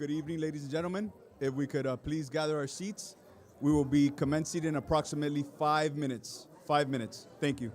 Good evening, ladies and gentlemen. If we could please gather our seats, we will be commencing in approximately 5 minutes. 5 minutes. Thank you.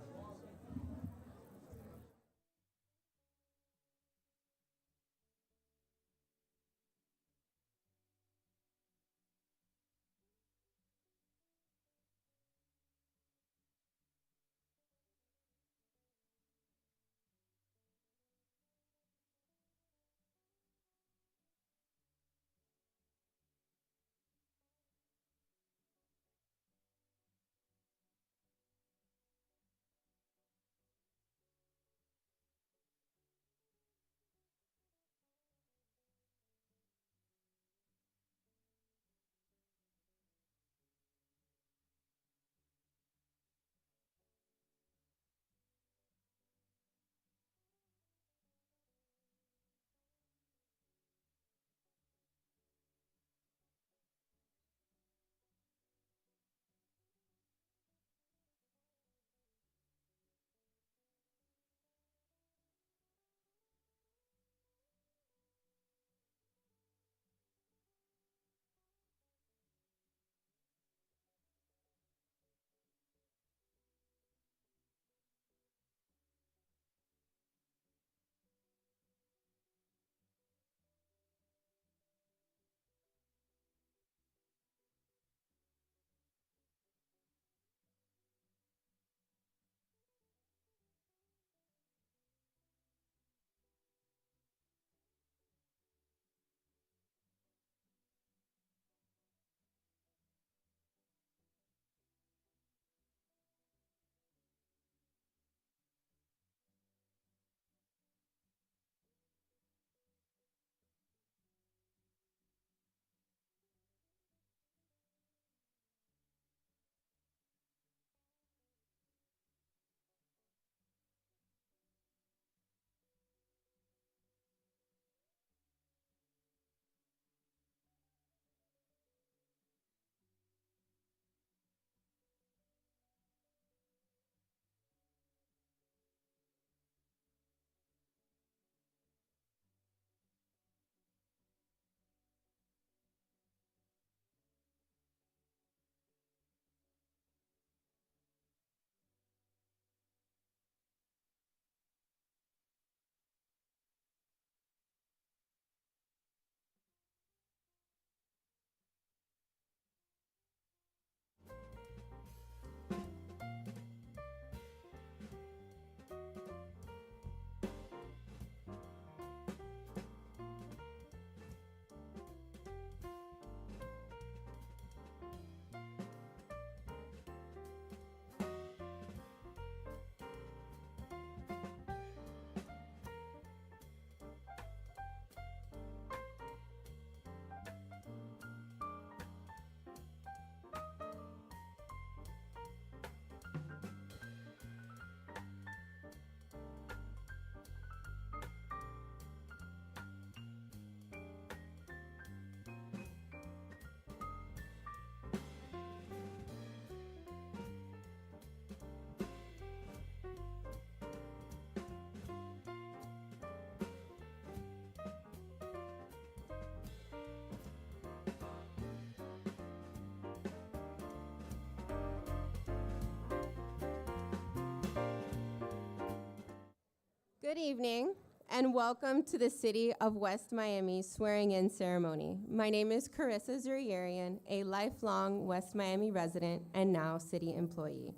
Good evening, and welcome to the City of West Miami swearing-in ceremony. My name is Carissa Zuriyarian, a lifelong West Miami resident and now city employee,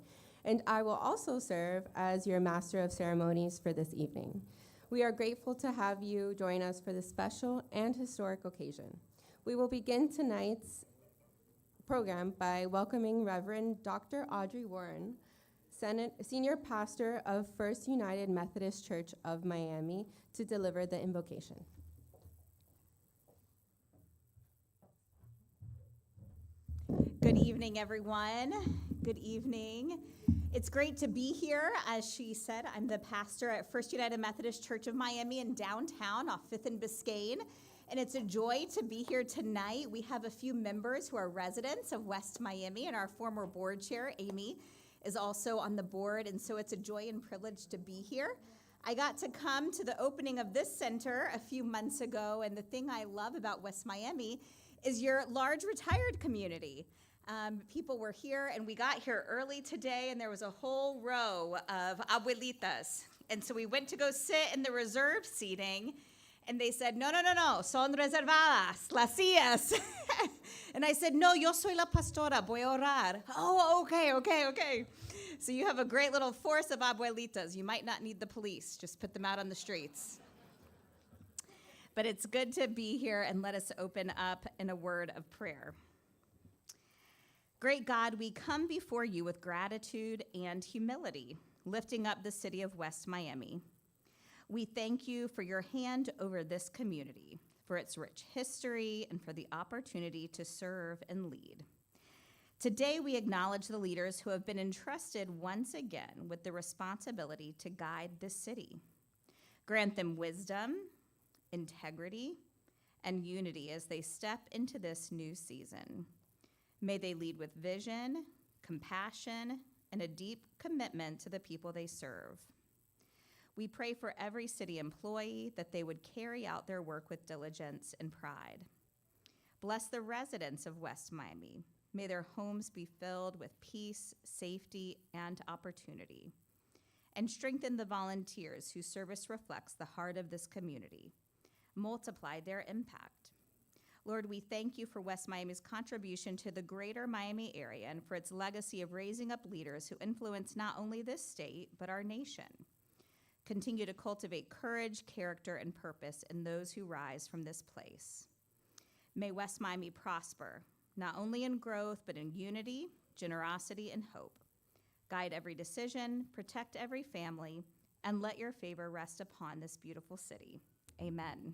and I will also serve as your Master of Ceremonies for this evening. We are grateful to have you join us for this special and historic occasion. We will begin tonight's program by welcoming Reverend Dr. Audrey Warren, Senior Pastor of First United Methodist Church of Miami, to deliver the invocation. Good evening, everyone. Good evening. It's great to be here. As she said, I'm the pastor at First United Methodist Church of Miami in downtown off 5th and Biscayne, and it's a joy to be here tonight. We have a few members who are residents of West Miami, and our former board chair, Amy, is also on the board, and so it's a joy and privilege to be here. I got to come to the opening of this center a few months ago, and the thing I love about West Miami is your large retired community. People were here, and we got here early today, and there was a whole row of abuelitas. And so we went to go sit in the reserved seating, and they said, no, son reservadas, las sillas. And I said, no, yo soy la pastora, voy a orar. Oh, okay. So you have a great little force of abuelitas. You might not need the police, just put them out on the streets. But it's good to be here, and let us open up in a word of prayer. Great God, we come before you with gratitude and humility, lifting up the city of West Miami. We thank you for your hand over this community, for its rich history, and for the opportunity to serve and lead. Today, we acknowledge the leaders who have been entrusted once again with the responsibility to guide this city. Grant them wisdom, integrity, and unity as they step into this new season. May they lead with vision, compassion, and a deep commitment to the people they serve. We pray for every city employee that they would carry out their work with diligence and pride. Bless the residents of West Miami. May their homes be filled with peace, safety, and opportunity. And strengthen the volunteers whose service reflects the heart of this community. Multiply their impact. Lord, we thank you for West Miami's contribution to the greater Miami area and for its legacy of raising up leaders who influence not only this state, but our nation. Continue to cultivate courage, character, and purpose in those who rise from this place. May West Miami prosper, not only in growth, but in unity, generosity, and hope. Guide every decision, protect every family, and let your favor rest upon this beautiful city. Amen.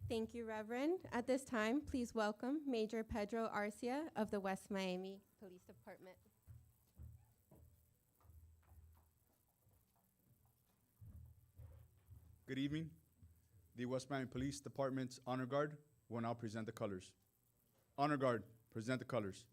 Thank you, Reverend. At this time, please welcome Major Pedro Arcia of the West Miami Police Department. Good evening. The West Miami Police Department's Honor Guard will now present the colors. Honor Guard, present the colors.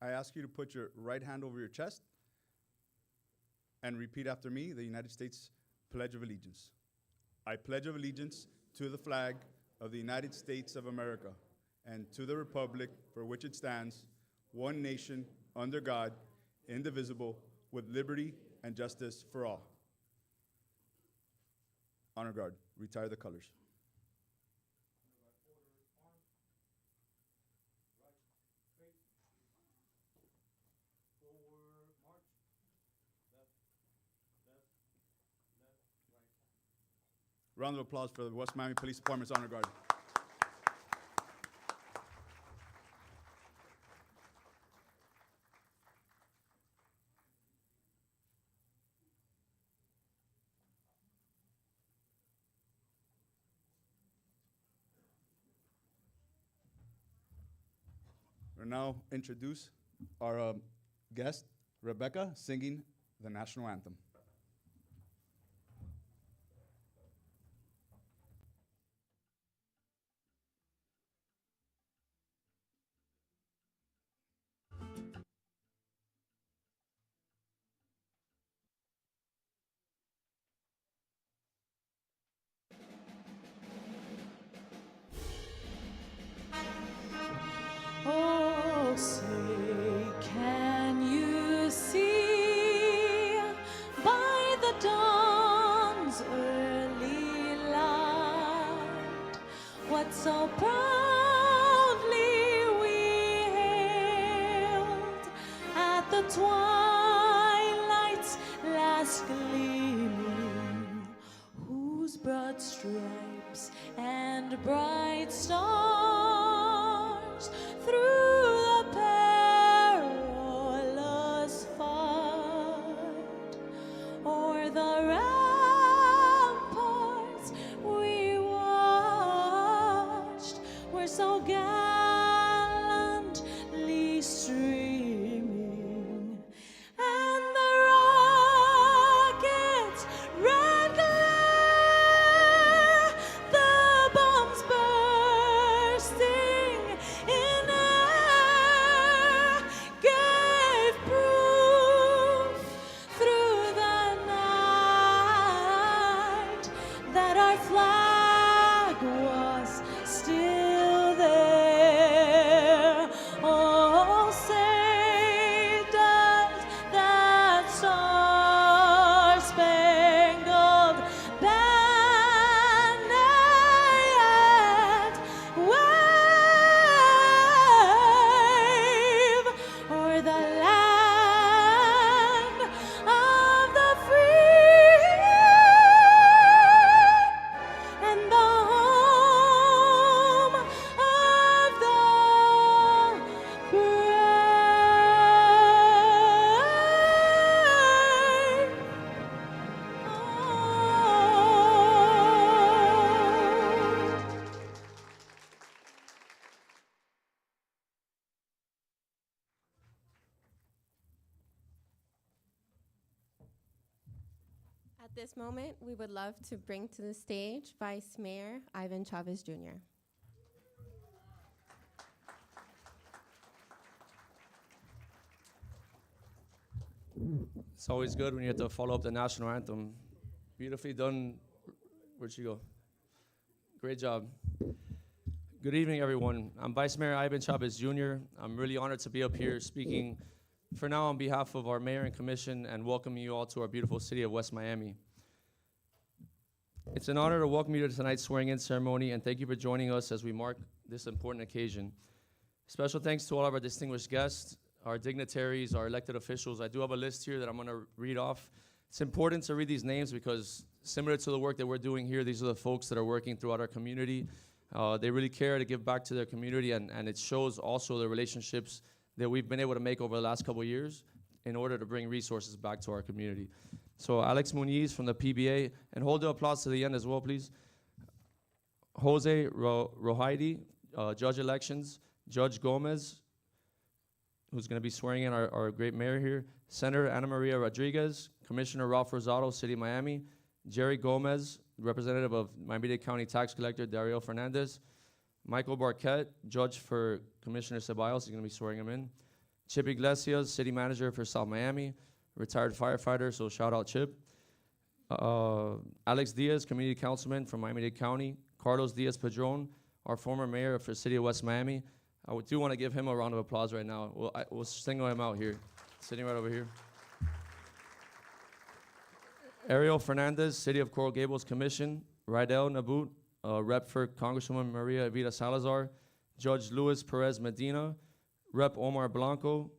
I ask you to put your right hand over your chest and repeat after me the United States Pledge of Allegiance. I pledge allegiance to the flag of the United States of America and to the republic for which it stands, one nation, under God, indivisible, with liberty and justice for all. Honor Guard, retire the colors. Round of applause for the West Miami Police Department's Honor Guard. We'll now introduce our guest, Rebecca, singing the national anthem. Oh, say, can you see by the dawn's early light what so proudly we hailed at the twilight's last gleaming, whose broad stripes and bright stars through the this moment, we would love to bring to the stage Vice Mayor Ivan Chavez Jr. It's always good when you have to follow up the national anthem. Beautifully done. Where'd she go? Great job. Good evening, everyone. I'm Vice Mayor Ivan Chavez Jr. I'm really honored to be up here speaking for now on behalf of our mayor and commission and welcoming you all to our beautiful city of West Miami. It's an honor to welcome you to tonight's swearing-in ceremony, and thank you for joining us as we mark this important occasion. Special thanks to all of our distinguished guests, our dignitaries, our elected officials. I do have a list here that I'm gonna read off. It's important to read these names because similar to the work that we're doing here, these are the folks that are working throughout our community. They really care to give back to their community, and it shows also the relationships that we've been able to make over the last couple of years in order to bring resources back to our community. So Alex Muniz from the PBA, and hold the applause to the end as well, please. Jose Rohaidi, Judge Elections, Judge Gomez, who's gonna be swearing in our great mayor here, Senator Ana Maria Rodriguez, Commissioner Ralph Rosado, City of Miami, Jerry Gomez, representative of Miami-Dade County Tax Collector Dario Fernandez, Michael Barquette, judge for Commissioner Ceballos, he's gonna be swearing him in, Chip Iglesias, City Manager for South Miami, retired firefighter, so shout out Chip. Alex Diaz, Community Councilman from Miami-Dade County, Carlos Diaz Padron, our former mayor for City of West Miami. I do want to give him a round of applause right now. We'll single him out here, sitting right over here. Ariel Fernandez, City of Coral Gables Commission, Rydell Nabut, Rep for Congresswoman Maria Evita Salazar, Judge Luis Perez Medina, Rep Omar Blanco,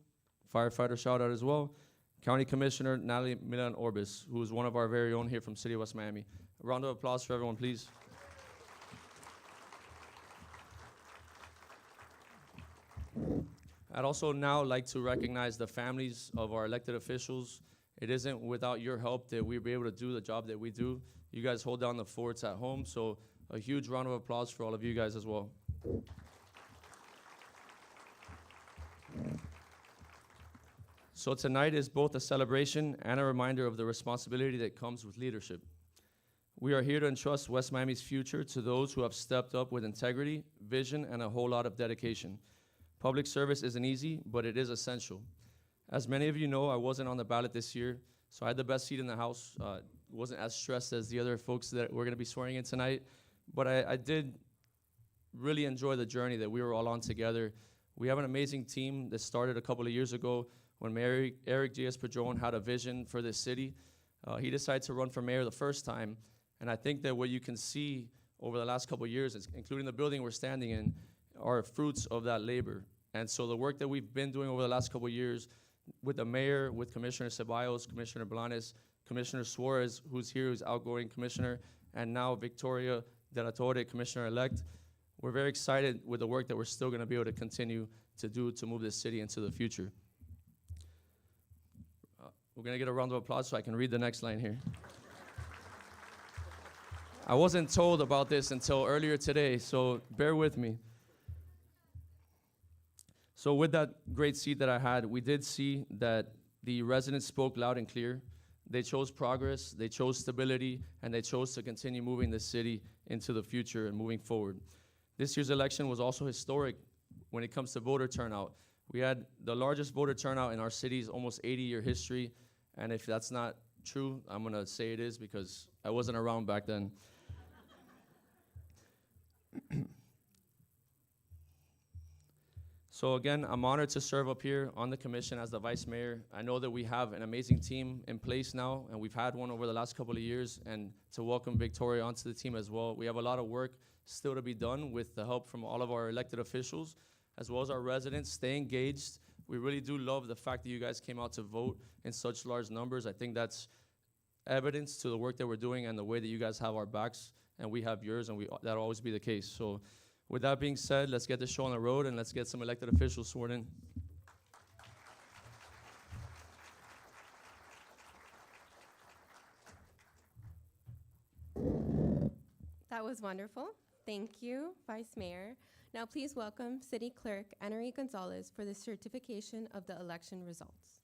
firefighter shout out as well, County Commissioner Natalie Milan Orbis, who is one of our very own here from City of West Miami. A round of applause for everyone, please. I'd also now like to recognize the families of our elected officials. It isn't without your help that we'll be able to do the job that we do. You guys hold down the forts at home, so a huge round of applause for all of you guys as well. So tonight is both a celebration and a reminder of the responsibility that comes with leadership. We are here to entrust West Miami's future to those who have stepped up with integrity, vision, and a whole lot of dedication. Public service isn't easy, but it is essential. As many of you know, I wasn't on the ballot this year, so I had the best seat in the House. Wasn't as stressed as the other folks that we're gonna be swearing in tonight, but I did really enjoy the journey that we were all on together. We have an amazing team that started a couple of years ago when Mayor Eric Diaz-Padron had a vision for this city. He decided to run for mayor the first time, and I think that what you can see over the last couple of years, including the building we're standing in, are fruits of that labor. And so the work that we've been doing over the last couple of years with the mayor, with Commissioner Ceballos, Commissioner Blanes, Commissioner Suarez, who's here, who's outgoing commissioner, and now Victoria De La Torre, Commissioner-elect, we're very excited with the work that we're still gonna be able to continue to do to move this city into the future. We're gonna get a round of applause so I can read the next line here. I wasn't told about this until earlier today, so bear with me. So with that great seat that I had, we did see that the residents spoke loud and clear. They chose progress, they chose stability, and they chose to continue moving the city into the future and moving forward. This year's election was also historic when it comes to voter turnout. We had the largest voter turnout in our city's almost 80-year history, and if that's not true, I'm gonna say it is because I wasn't around back then. So again, I'm honored to serve up here on the commission as the vice mayor. I know that we have an amazing team in place now, and we've had one over the last couple of years, and to welcome Victoria onto the team as well. We have a lot of work still to be done with the help from all of our elected officials, as well as our residents. Stay engaged. We really do love the fact that you guys came out to vote in such large numbers. I think that's evidence to the work that we're doing and the way that you guys have our backs, and we have yours, and that'll always be the case. So with that being said, let's get the show on the road and let's get some elected officials sworn in. That was wonderful. Thank you, Vice Mayor. Now please welcome City Clerk Annery Gonzalez for the certification of the election results.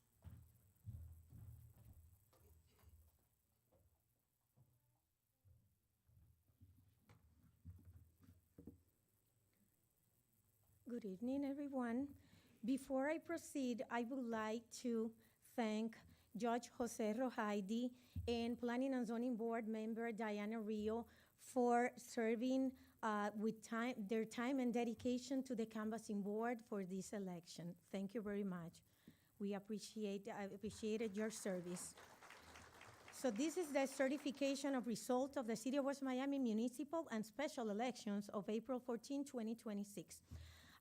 Good evening, everyone. Before I proceed, I would like to thank Judge Jose Rojaidi and Planning and Zoning Board member Diana Rio for serving with their time and dedication to the canvassing board for this election. Thank you very much. I appreciated your service. So this is the certification of result of the City of West Miami municipal and special elections of April 14, 2026.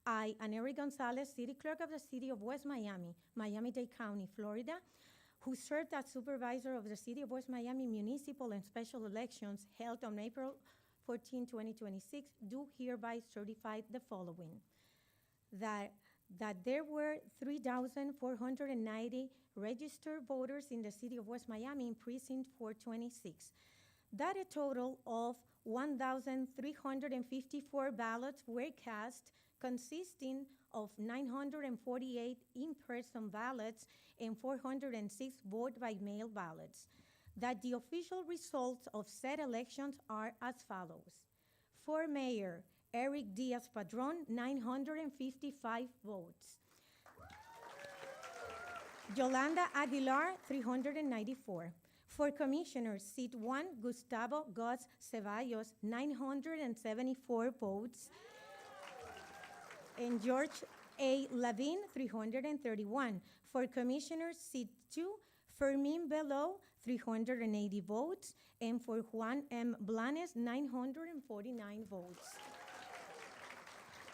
I, Anery Gonzalez, City Clerk of the City of West Miami, Miami-Dade County, Florida, who served as supervisor of the City of West Miami municipal and special elections held on April 14, 2026, do hereby certify the following. That there were 3,490 registered voters in the City of West Miami in Precinct 426. That a total of 1,354 ballots were cast, consisting of 948 in-person ballots and 406 vote-by-mail ballots. That the official results of said elections are as follows. For mayor, Eric Diaz-Padrón, 955 votes. Yolanda Aguilar, 394. For commissioner, seat 1, Gustavo Gus Ceballos, 974 votes. And George A. Lavin, 331. For commissioner, seat 2, Fermin Bello, 380 votes. And for Juan M. Blanes, 949 votes.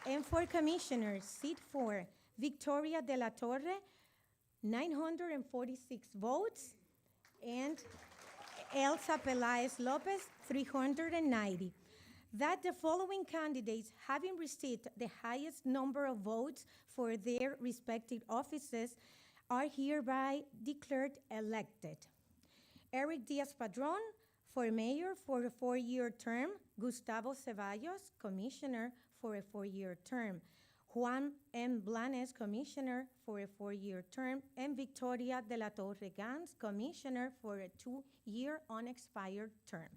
And for commissioner, seat 4, Victoria de la Torre, 946 votes. And Elsa Pelaez Lopez, 390. That the following candidates, having received the highest number of votes for their respective offices, are hereby declared elected. Eric Diaz-Padrón for mayor for a 4-year term. Gustavo Ceballos, commissioner, for a 4-year term. Juan M. Blanes, commissioner, for a 4-year term. And Victoria de la Torre Gans, commissioner, for a 2-year unexpired term.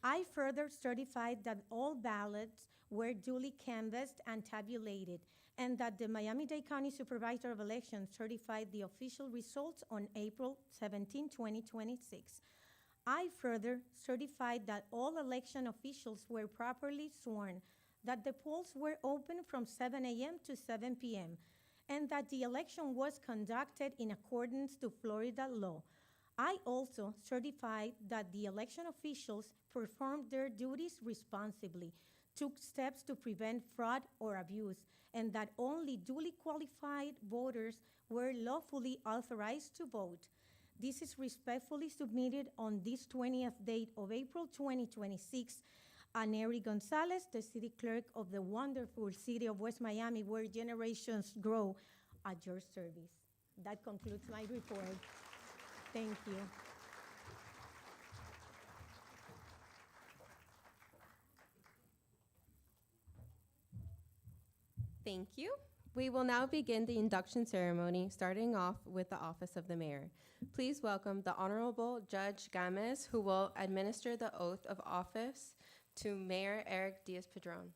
I further certified that all ballots were duly canvassed and tabulated, and that the Miami-Dade County Supervisor of Elections certified the official results on April 17, 2026. I further certified that all election officials were properly sworn, that the polls were open from 7 a.m. to 7 p.m., and that the election was conducted in accordance to Florida law. I also certified that the election officials performed their duties responsibly, took steps to prevent fraud or abuse, and that only duly qualified voters were lawfully authorized to vote. This is respectfully submitted on this 20th date of April 2026. Anery Gonzalez, the City Clerk of the wonderful City of West Miami, where generations grow, at your service. That concludes my report. Thank you. Thank you. We will now begin the induction ceremony, starting off with the office of the mayor. Please welcome the Honorable Judge Gamez, who will administer the oath of office to Mayor Eric Diaz-Padrón.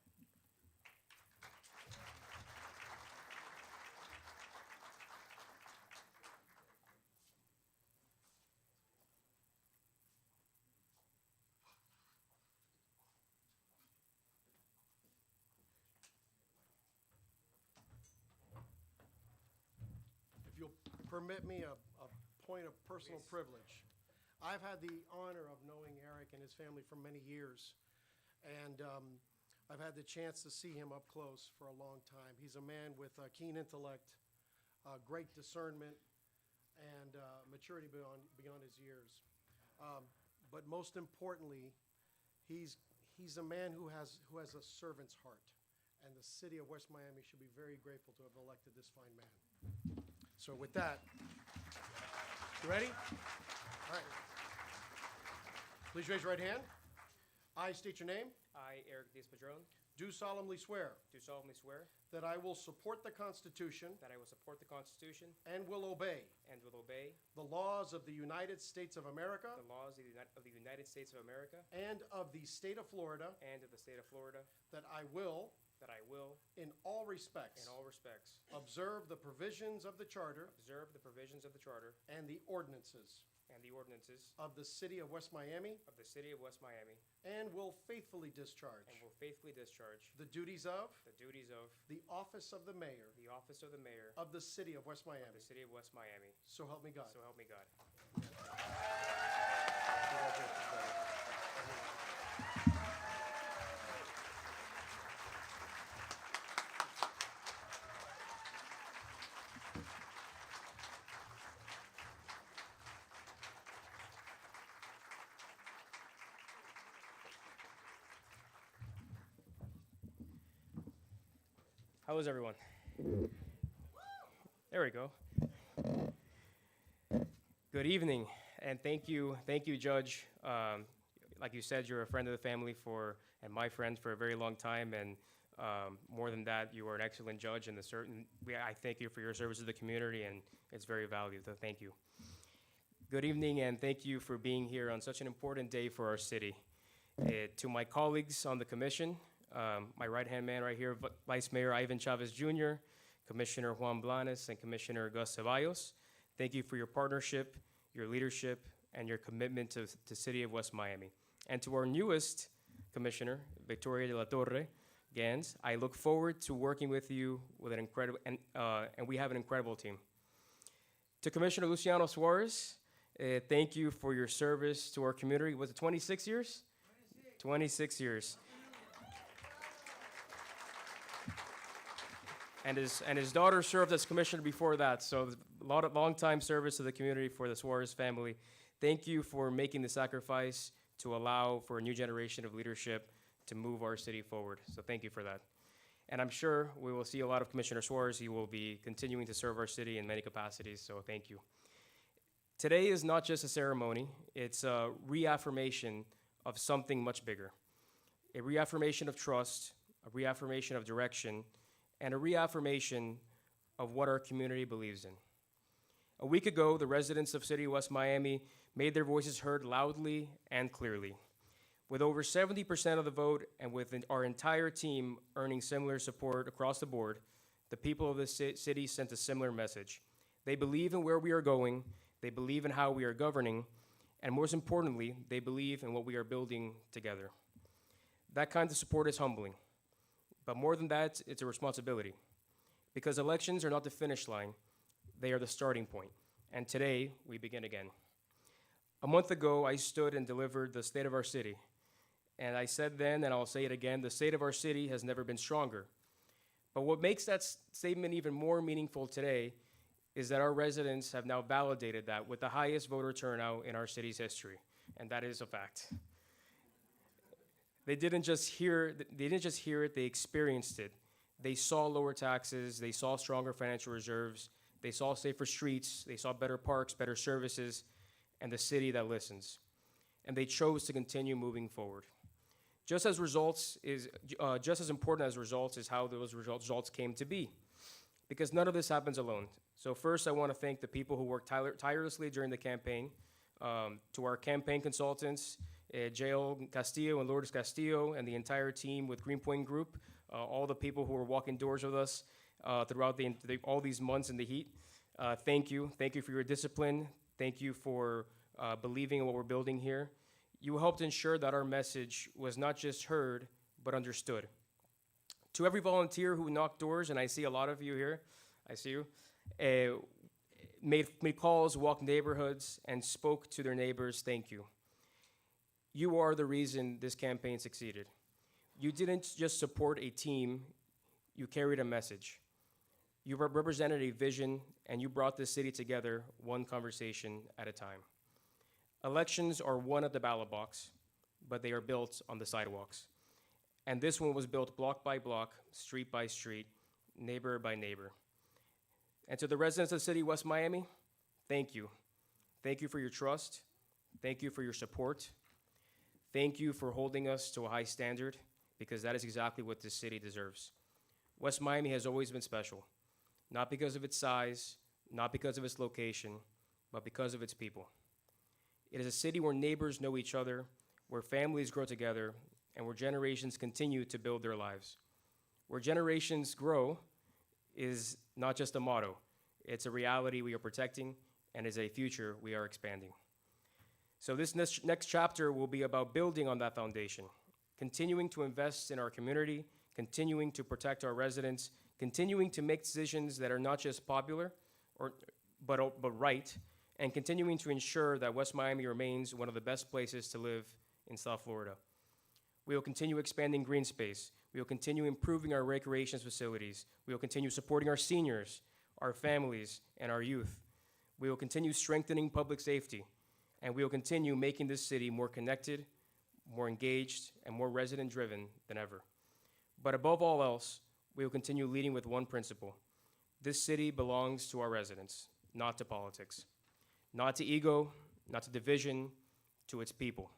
If you'll permit me a point of personal privilege. I've had the honor of knowing Eric and his family for many years, and I've had the chance to see him up close for a long time. He's a man with a keen intellect, great discernment, and maturity beyond his years. But most importantly, he's a man who has a servant's heart, and the city of West Miami should be very grateful to have elected this fine man. So with that, you ready? All right. Please raise your right hand. I state your name. I, Eric Diaz-Padrón, Do solemnly swear do solemnly swear that I will support the Constitution that I will support the Constitution and will obey and will obey the laws of the United States of America the laws of the United States of America and of the state of Florida, and of the state of Florida, that I will that I will, in all respects, in all respects, observe the provisions of the Charter observe the provisions of the Charter and the ordinances and the ordinances of the City of West Miami, of the City of West Miami, and will faithfully discharge and will faithfully discharge the duties of the duties of the office of the Mayor the office of the Mayor of the City of West of Miami. the City of West Miami. So help me God. So help me God. Congratulations, brother. How is everyone? There we go. Good evening, and thank you, Judge. Like you said, you're a friend of the family and my friend for a very long time, and more than that, you are an excellent judge. And I thank you for your service to the community, and it's very valued. So thank you. Good evening, and thank you for being here on such an important day for our city. To my colleagues on the commission, my right-hand man right here, Vice Mayor Ivan Chavez Jr., Commissioner Juan Blanes, and Commissioner Gus Ceballos, thank you for your partnership, your leadership, and your commitment to the City of West Miami. And to our newest Commissioner, Victoria de la Torre Gans, I look forward to working with you with an incredible, and we have an incredible team. To Commissioner Luciano Suarez, thank you for your service to our community. Was it 26 years? 26 years. And his daughter served as commissioner before that, so long time service to the community for the Suarez family. Thank you for making the sacrifice to allow for a new generation of leadership to move our city forward. So thank you for that. And I'm sure we will see a lot of Commissioner Suarez. He will be continuing to serve our city in many capacities, so thank you. Today is not just a ceremony, it's a reaffirmation of something much bigger. A reaffirmation of trust, a reaffirmation of direction, and a reaffirmation of what our community believes in. A week ago, the residents of City of West Miami made their voices heard loudly and clearly. With over 70% of the vote and with our entire team earning similar support across the board, the people of the city sent a similar message. They believe in where we are going, they believe in how we are governing, and most importantly, they believe in what we are building together. That kind of support is humbling. But more than that, it's a responsibility. Because elections are not the finish line, they are the starting point. And today, we begin again. A month ago, I stood and delivered the state of our city. And I said then, and I'll say it again, the state of our city has never been stronger. But what makes that statement even more meaningful today is that our residents have now validated that with the highest voter turnout in our city's history. And that is a fact. They didn't just hear it, they experienced it. They saw lower taxes, they saw stronger financial reserves, they saw safer streets, they saw better parks, better services, and the city that listens. And they chose to continue moving forward. Just as important as results is how those results came to be, because none of this happens alone. So first, I want to thank the people who worked tirelessly during the campaign, to our campaign consultants, Jael Castillo and Lourdes Castillo, and the entire team with Greenpoint Group, all the people who were walking doors with us throughout all these months in the heat. Thank you. Thank you for your discipline. Thank you for believing in what we're building here. You helped ensure that our message was not just heard, but understood. To every volunteer who knocked doors, and I see a lot of you here, I see you, made calls, walked neighborhoods, and spoke to their neighbors, thank you. You are the reason this campaign succeeded. You didn't just support a team, you carried a message. You represented a vision, and you brought this city together one conversation at a time. Elections are won at the ballot box, but they are built on the sidewalks. And this one was built block by block, street by street, neighbor by neighbor. And to the residents of the city of West Miami, thank you. Thank you for your trust. Thank you for your support. Thank you for holding us to a high standard, because that is exactly what this city deserves. West Miami has always been special, not because of its size, not because of its location, but because of its people. It is a city where neighbors know each other, where families grow together, and where generations continue to build their lives. Where generations grow is not just a motto, it's a reality we are protecting and is a future we are expanding. So this next chapter will be about building on that foundation, continuing to invest in our community, continuing to protect our residents, continuing to make decisions that are not just popular, but right, and continuing to ensure that West Miami remains one of the best places to live in South Florida. We will continue expanding green space. We will continue improving our recreation facilities. We will continue supporting our seniors, our families, and our youth. We will continue strengthening public safety, and we will continue making this city more connected, more engaged, and more resident-driven than ever. But above all else, we will continue leading with one principle. This city belongs to our residents, not to politics, not to ego, not to division, to its people.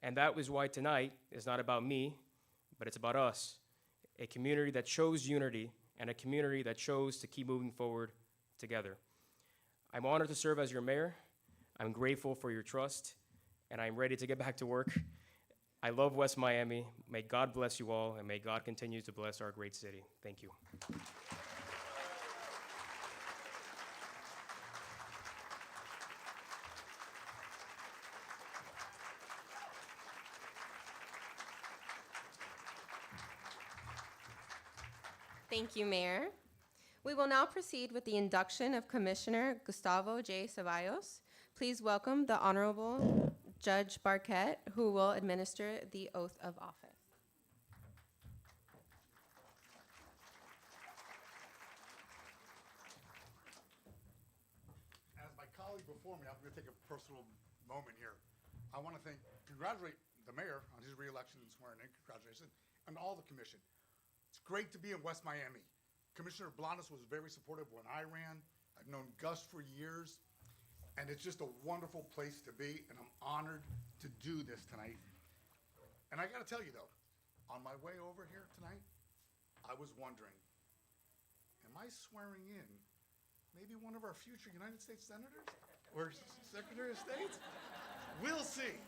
And that is why tonight is not about me, but it's about us, a community that chose unity and a community that chose to keep moving forward together. I'm honored to serve as your mayor. I'm grateful for your trust, and I'm ready to get back to work. I love West Miami. May God bless you all, and may God continue to bless our great city. Thank you. Thank you, Mayor. We will now proceed with the induction of Commissioner Gustavo J. Ceballos. Please welcome the Honorable Judge Barquette, who will administer the oath of office. As my colleague before me, I'm going to take a personal moment here. I want to congratulate the mayor on his reelection and swearing in. Congratulations, and all the commission. It's great to be in West Miami. Commissioner Blanes was very supportive when I ran. I've known Gus for years, and it's just a wonderful place to be, and I'm honored to do this tonight. And I got to tell you though, on my way over here tonight, I was wondering, am I swearing in maybe one of our future United States senators or Secretary of State? We'll see.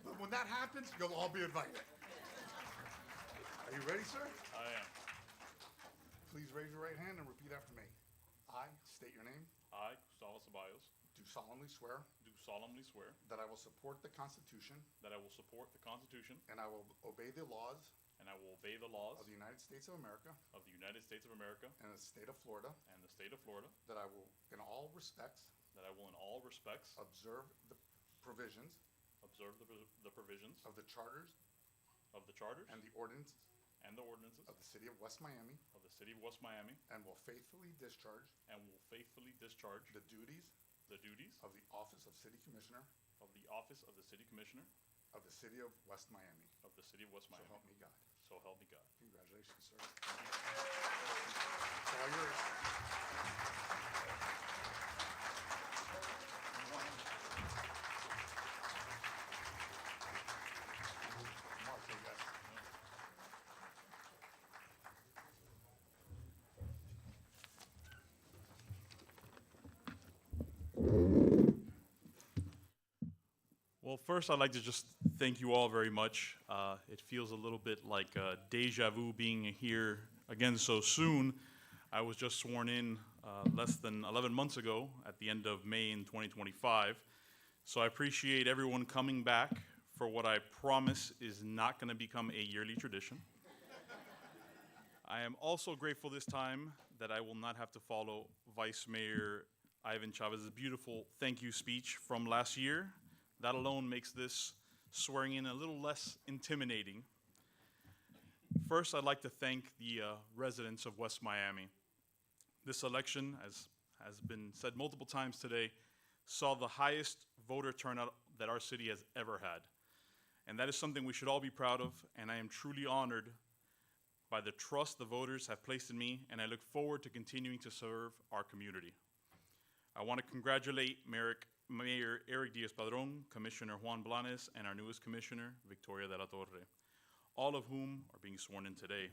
But when that happens, you'll all be invited. Are you ready, sir? I am. Please raise your right hand and repeat after me. I state your name. I, Gustavo Ceballos, Do solemnly swear do solemnly swear that I will support the Constitution that I will support the Constitution and I will obey the laws and I will obey the laws of the United States of America of the United States of America and the state of Florida, and the state of Florida, that I will, in all respects, that I will in all respects observe the provisions observe the provisions of the charters of the charters and the ordinances and the ordinances of the city of West Miami, of the city of West Miami, and will faithfully discharge and will faithfully discharge the duties the duties of the office of City Commissioner of the office of the city commissioner of the city of West Miami. of the city of West So Miami. help me God. So help me God. Congratulations, sir. It's all yours. Mark, you guys. Well, first, I'd like to just thank you all very much. It feels a little bit like deja vu being here again so soon. I was just sworn in less than 11 months ago at the end of May in 2025. So I appreciate everyone coming back for what I promise is not going to become a yearly tradition. I am also grateful this time that I will not have to follow Vice Mayor Ivan Chavez's beautiful thank you speech from last year. That alone makes this swearing in a little less intimidating. First, I'd like to thank the residents of West Miami. This election, as has been said multiple times today, saw the highest voter turnout that our city has ever had. And that is something we should all be proud of, and I am truly honored by the trust the voters have placed in me, and I look forward to continuing to serve our community. I want to congratulate Mayor Eric Diaz-Padrón, Commissioner Juan Blanes, and our newest commissioner, Victoria de la Torre, all of whom are being sworn in today.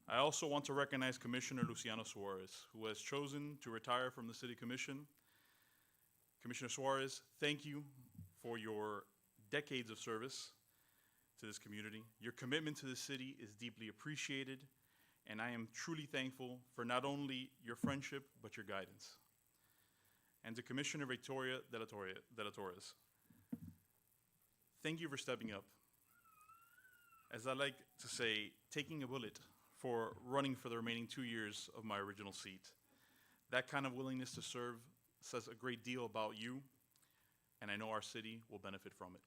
I also want to recognize Commissioner Luciano Suarez, who has chosen to retire from the City Commission. Commissioner Suarez, thank you for your decades of service to this community. Your commitment to the city is deeply appreciated, and I am truly thankful for not only your friendship, but your guidance. And to Commissioner Victoria de la Torres, thank you for stepping up. As I like to say, taking a bullet for running for the remaining 2 years of my original seat. That kind of willingness to serve says a great deal about you, and I know our city will benefit from it.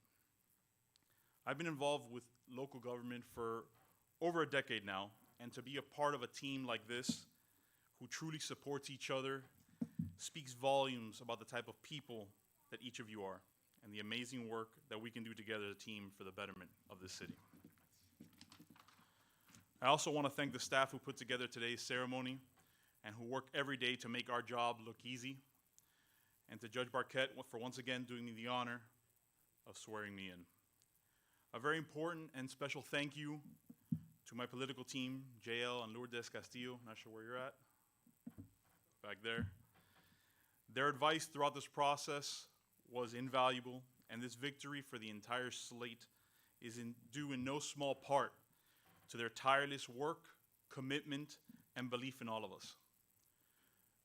I've been involved with local government for over a decade now, and to be a part of a team like this, who truly supports each other, speaks volumes about the type of people that each of you are, and the amazing work that we can do together as a team for the betterment of this city. I also want to thank the staff who put together today's ceremony and who work every day to make our job look easy, and to Judge Barquette for once again doing me the honor of swearing me in. A very important and special thank you to my political team, JL and Lourdes Castillo, not sure where you're at, back there. Their advice throughout this process was invaluable, and this victory for the entire slate is due in no small part to their tireless work, commitment, and belief in all of us.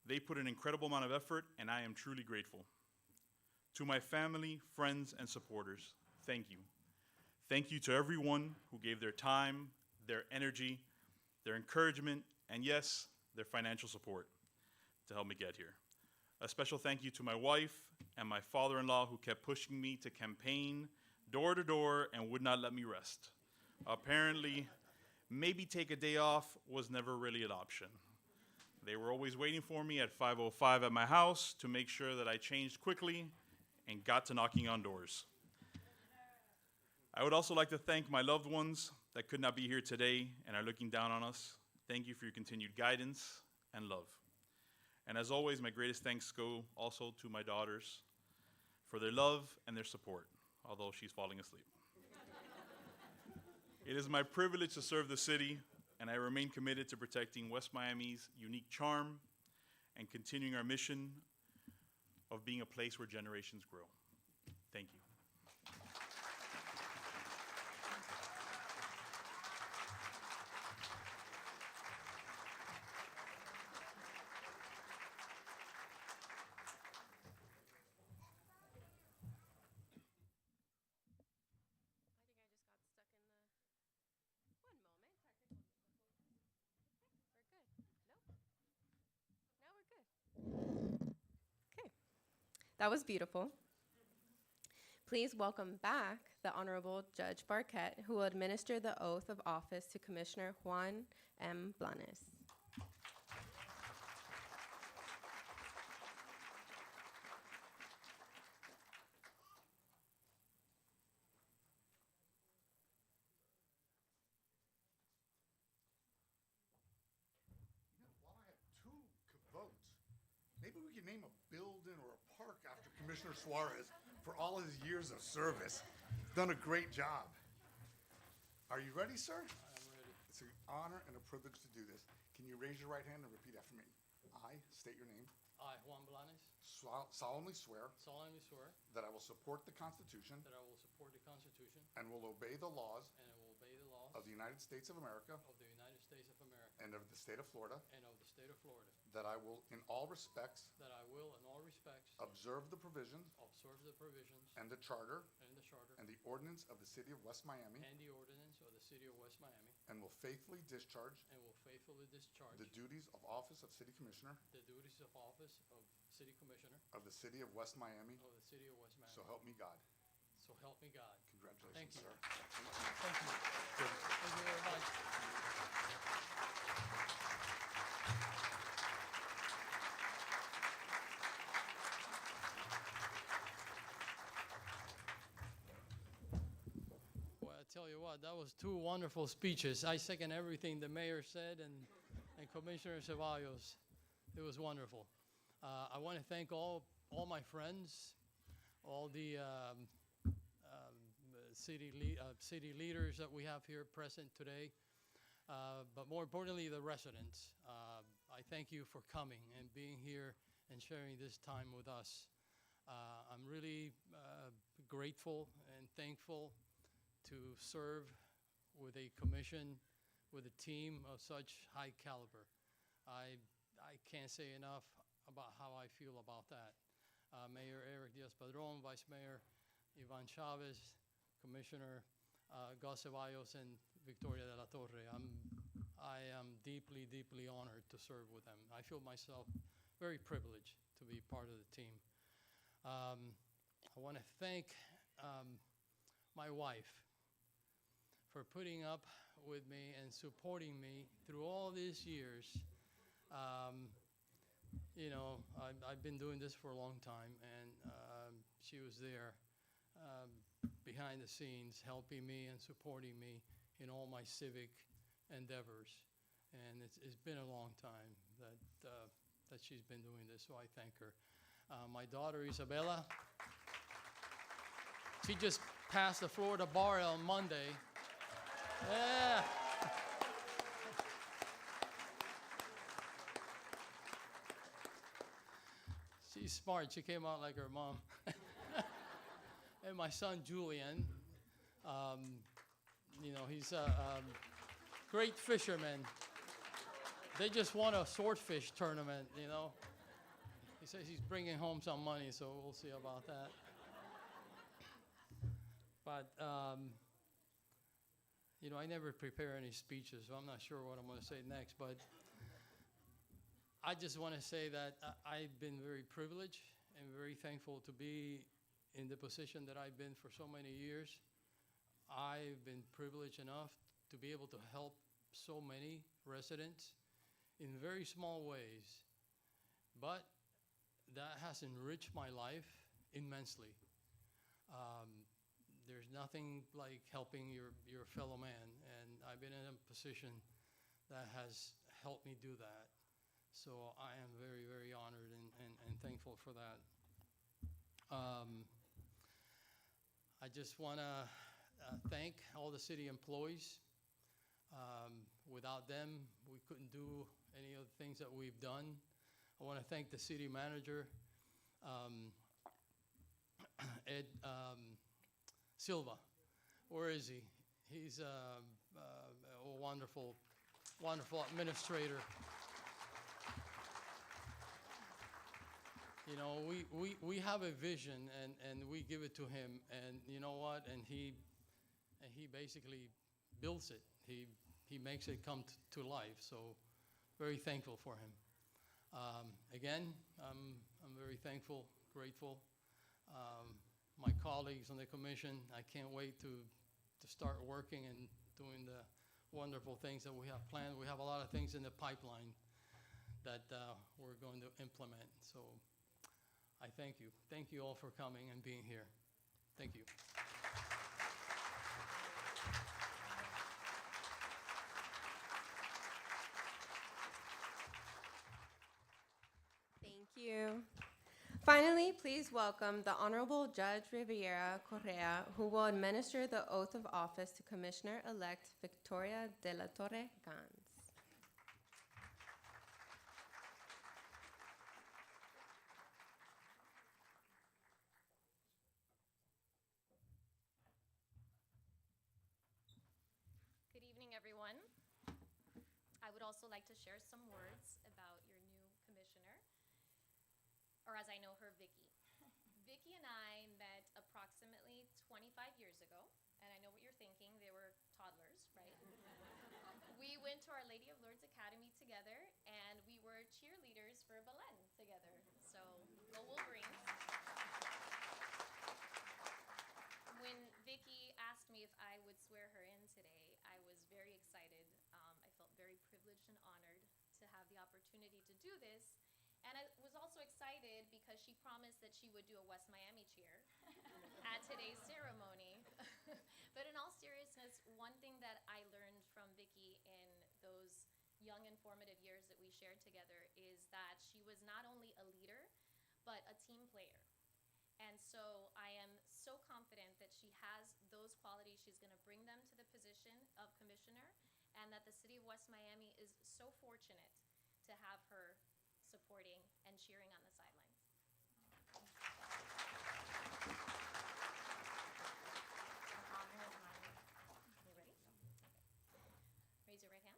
They put an incredible amount of effort, and I am truly grateful. To my family, friends, and supporters, thank you. Thank you to everyone who gave their time, their energy, their encouragement, and yes, their financial support to help me get here. A special thank you to my wife and my father-in-law who kept pushing me to campaign door to door and would not let me rest. Apparently, maybe take a day off was never really an option. They were always waiting for me at 5:05 at my house to make sure that I changed quickly and got to knocking on doors. I would also like to thank my loved ones that could not be here today and are looking down on us. Thank you for your continued guidance and love. And as always, my greatest thanks go also to my daughters for their love and their support, although she's falling asleep. It is my privilege to serve the city, and I remain committed to protecting West Miami's unique charm and continuing our mission of being a place where generations grow. Thank you. That was beautiful. Please welcome back the Honorable Judge Barquette, who will administer the oath of office to Commissioner Juan M. Blanes. While I have two votes, maybe we can name a building or a park after Commissioner Suarez for all his years of service. He's done a great job. Are you ready, sir? I'm ready. It's an honor and a privilege to do this. Can you raise your right hand and repeat after me? I state your name. I, Juan Blanes, Solemnly swear solemnly swear that I will support the Constitution that I will support the Constitution and will obey the laws and I will obey the laws of the United States of America of the United States of America and of the state of Florida, and of the state of Florida, that I will, in all respects, that I will in all respects observe the provisions observe the provisions and the charter and the charter and the ordinance of the city of West Miami, and the ordinance of the city of West Miami, and will faithfully discharge and will faithfully discharge the duties of office of city commissioner the duties of office of city commissioner of the city of West Miami. of the city of West Miami. So help me God. So help me God. Congratulations, Thank you. sir. Thank you. Thank you very much. Well, I tell you what, that was two wonderful speeches. I second everything the mayor said and Commissioner Ceballos. It was wonderful. I want to thank all my friends, all the city leaders that we have here present today, but more importantly, the residents. I thank you for coming and being here and sharing this time with us. I'm really grateful and thankful to serve with a commission with a team of such high caliber. I can't say enough about how I feel about that. Mayor Eric Diaz-Padrón, Vice Mayor Ivan Chavez, Commissioner Gus Ceballos, and Victoria de la Torre. I am deeply, deeply honored to serve with them. I feel myself very privileged to be part of the team. I want to thank my wife for putting up with me and supporting me through all these years. You know, I've been doing this for a long time, and she was there behind the scenes, helping me and supporting me in all my civic endeavors. And it's been a long time that she's been doing this, so I thank her. My daughter, Isabella, she just passed the Florida bar on Monday. Yeah. She's smart. She came out like her mom. And my son, Julian, you know, he's a great fisherman. They just won a swordfish tournament, you know. He says he's bringing home some money, so we'll see about that. But, you know, I never prepare any speeches, so I'm not sure what I'm going to say next. But I just want to say that I've been very privileged and very thankful to be in the position that I've been for so many years. I've been privileged enough to be able to help so many residents in very small ways, but that has enriched my life immensely. There's nothing like helping your fellow man, and I've been in a position that has helped me do that. So I am very, very honored and thankful for that. I just want to thank all the city employees. Without them, we couldn't do any of the things that we've done. I want to thank the city manager, Ed Silva. Where is he? He's a wonderful, wonderful administrator. You know, we have a vision, and we give it to him, and you know what? And he basically builds it. He makes it come to life. So very thankful for him. Again, I'm very thankful, grateful. My colleagues on the commission, I can't wait to start working and doing the wonderful things that we have planned. We have a lot of things in the pipeline that we're going to implement. So I thank you. Thank you all for coming and being here. Thank you. Thank you. Finally, please welcome the Honorable Judge Riviera Correa, who will administer the oath of office to Commissioner-elect Victoria de la Torre Gans. Good evening, everyone. I would also like to share some words about your new commissioner, or as I know her, Vicky. Vicky and I met approximately 25 years ago, and I know what you're thinking, they were toddlers, right? We went to Our Lady of Lourdes Academy together, and we were cheerleaders for Belen together. So, go Wolverines. When Vicky asked me if I would swear her in today, I was very excited. I felt very privileged and honored to have the opportunity to do this. And I was also excited because she promised that she would do a West Miami cheer at today's ceremony. But in all seriousness, one thing that I learned from Vicky in those young and formative years that we shared together is that she was not only a leader, but a team player. And so I am so confident that she has those qualities. She's going to bring them to the position of commissioner, and that the city of West Miami is so fortunate to have her supporting and cheering on the sidelines. You ready? Raise your right hand.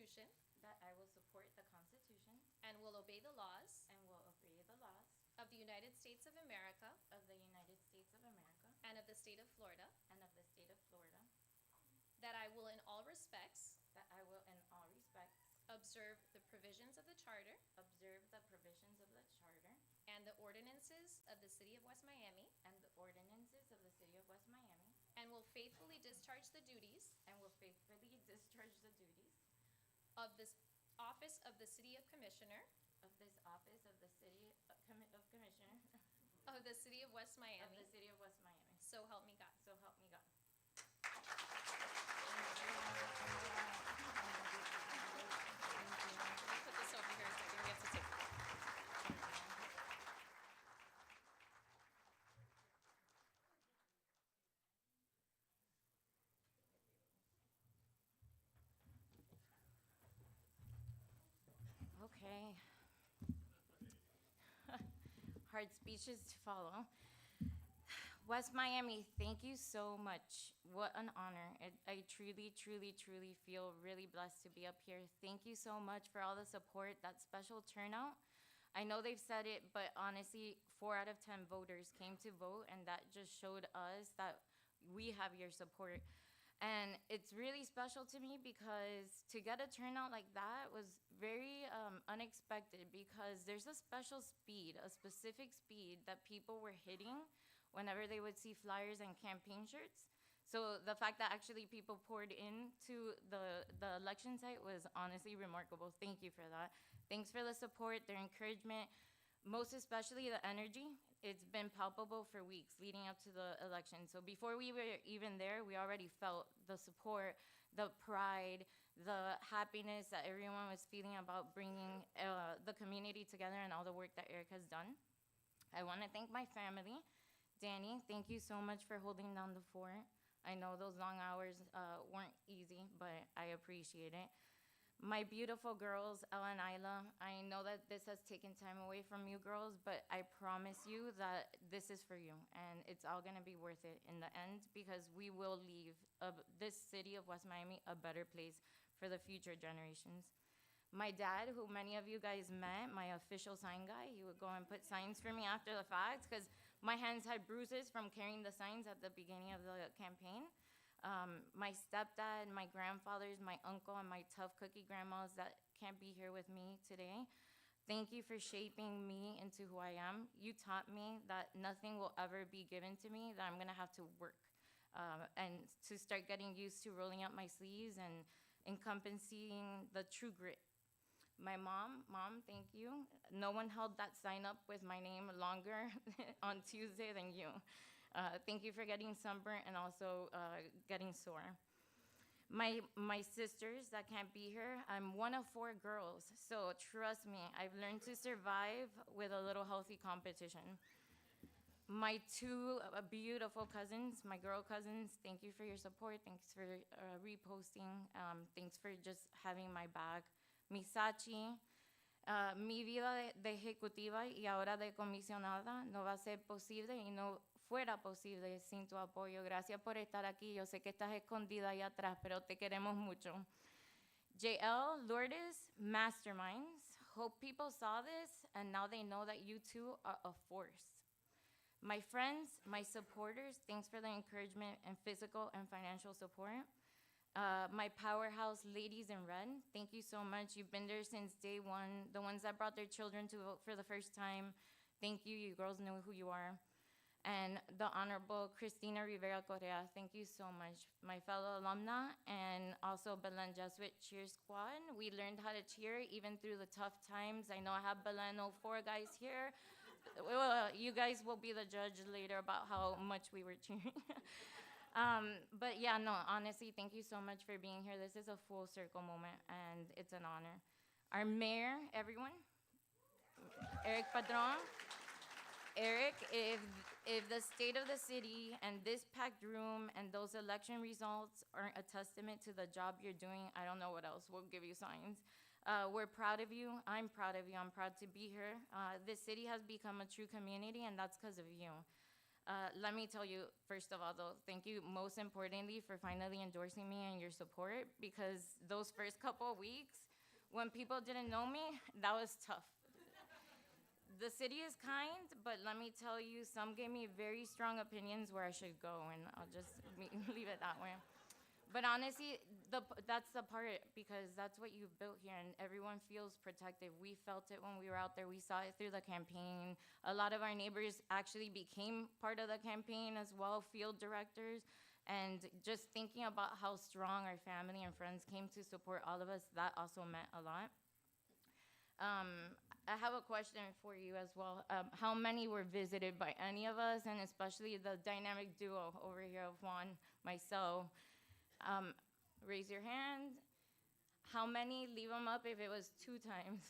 Constitution that I will support the Constitution and will obey the laws and will obey the laws of the United States of America of the United States of America and of the state of Florida, and of the state of Florida, that I will in all respects that I will in all respects observe the provisions of the Charter observe the provisions of the Charter and the ordinances of the City of West Miami, and the ordinances of the City of West Miami, and will faithfully discharge the duties and will faithfully discharge the duties of this office of the City of Commissioner of this office of the City of Commissioner of the City of West of Miami. the City of West Miami. So help me God. So help me God. Put this over here a second. We have to take. Okay. Hard speeches to follow. West Miami, thank you so much. What an honor. I truly, truly, truly feel really blessed to be up here. Thank you so much for all the support, that special turnout. I know they've said it, but honestly, 4 out of 10 voters came to vote, and that just showed us that we have your support. And it's really special to me because to get a turnout like that was very unexpected, because there's a special speed, a specific speed that people were hitting whenever they would see flyers and campaign shirts. So the fact that actually people poured into the election site was honestly remarkable. Thank you for that. Thanks for the support, their encouragement, most especially the energy. It's been palpable for weeks leading up to the election. So before we were even there, we already felt the support, the pride, the happiness that everyone was feeling about bringing the community together and all the work that Eric has done. I want to thank my family. Danny, thank you so much for holding down the fort. I know those long hours weren't easy, but I appreciate it. My beautiful girls, Ella and Isla, I know that this has taken time away from you girls, but I promise you that this is for you, and it's all gonna be worth it in the end, because we will leave this city of West Miami a better place for the future generations. My dad, who many of you guys met, my official sign guy, he would go and put signs for me after the fact, because my hands had bruises from carrying the signs at the beginning of the campaign. My stepdad, my grandfathers, my uncle, and my tough cookie grandmas that can't be here with me today, thank you for shaping me into who I am. You taught me that nothing will ever be given to me, that I'm gonna have to work. And to start getting used to rolling up my sleeves and encompassing the true grit. My mom, thank you. No one held that sign up with my name longer on Tuesday than you. Thank you for getting sunburnt and also getting sore. My sisters that can't be here, I'm one of 4 girls, so trust me, I've learned to survive with a little healthy competition. My 2 beautiful cousins, my girl cousins, thank you for your support, thanks for reposting, thanks for just having my back. Misachi, mi vida de ejecutiva y ahora de comisionada no va a ser posible y no fuera posible sin tu apoyo. Gracias por estar aquí. Yo sé que estás escondida ahí atrás, pero te queremos mucho. JL, Lourdes, masterminds. Hope people saw this and now they know that you two are a force. My friends, my supporters, thanks for the encouragement and physical and financial support. My powerhouse ladies in red, thank you so much. You've been there since day one. The ones that brought their children to vote for the first time, thank you. You girls know who you are. And the Honorable Cristina Rivera Correa, thank you so much. My fellow alumna and also Belen Jesuit Cheer Squad. We learned how to cheer even through the tough times. I know I have Belen 04 guys here. Well, you guys will be the judge later about how much we were cheering. But yeah, no, honestly, thank you so much for being here. This is a full circle moment, and it's an honor. Our mayor, everyone, Eric Padron. Eric, if the state of the city and this packed room and those election results aren't a testament to the job you're doing, I don't know what else will give you signs. We're proud of you. I'm proud of you. I'm proud to be here. This city has become a true community, and that's because of you. Let me tell you, first of all, though, thank you most importantly for finally endorsing me and your support, because those first couple of weeks, when people didn't know me, that was tough. The city is kind, but let me tell you, some gave me very strong opinions where I should go, and I'll just leave it that way. But honestly, that's the part, because that's what you built here, and everyone feels protected. We felt it when we were out there. We saw it through the campaign. A lot of our neighbors actually became part of the campaign as well, field directors. And just thinking about how strong our family and friends came to support all of us, that also meant a lot. I have a question for you as well. How many were visited by any of us, and especially the dynamic duo over here of Juan, myself? Raise your hand. How many? Leave them up if it was 2 times.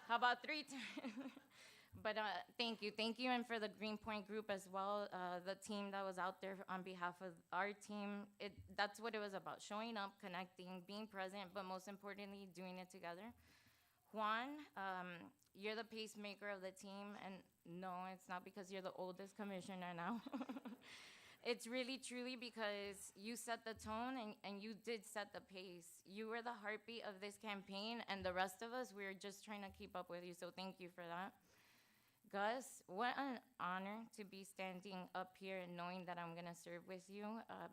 How about 3 times? But thank you, and for the Greenpoint group as well, the team that was out there on behalf of our team. That's what it was about, showing up, connecting, being present, but most importantly, doing it together. Juan, you're the pacemaker of the team, and no, it's not because you're the oldest commissioner now. It's really, truly because you set the tone, and you did set the pace. You were the heartbeat of this campaign, and the rest of us, we were just trying to keep up with you, so thank you for that. Gus, what an honor to be standing up here and knowing that I'm gonna serve with you,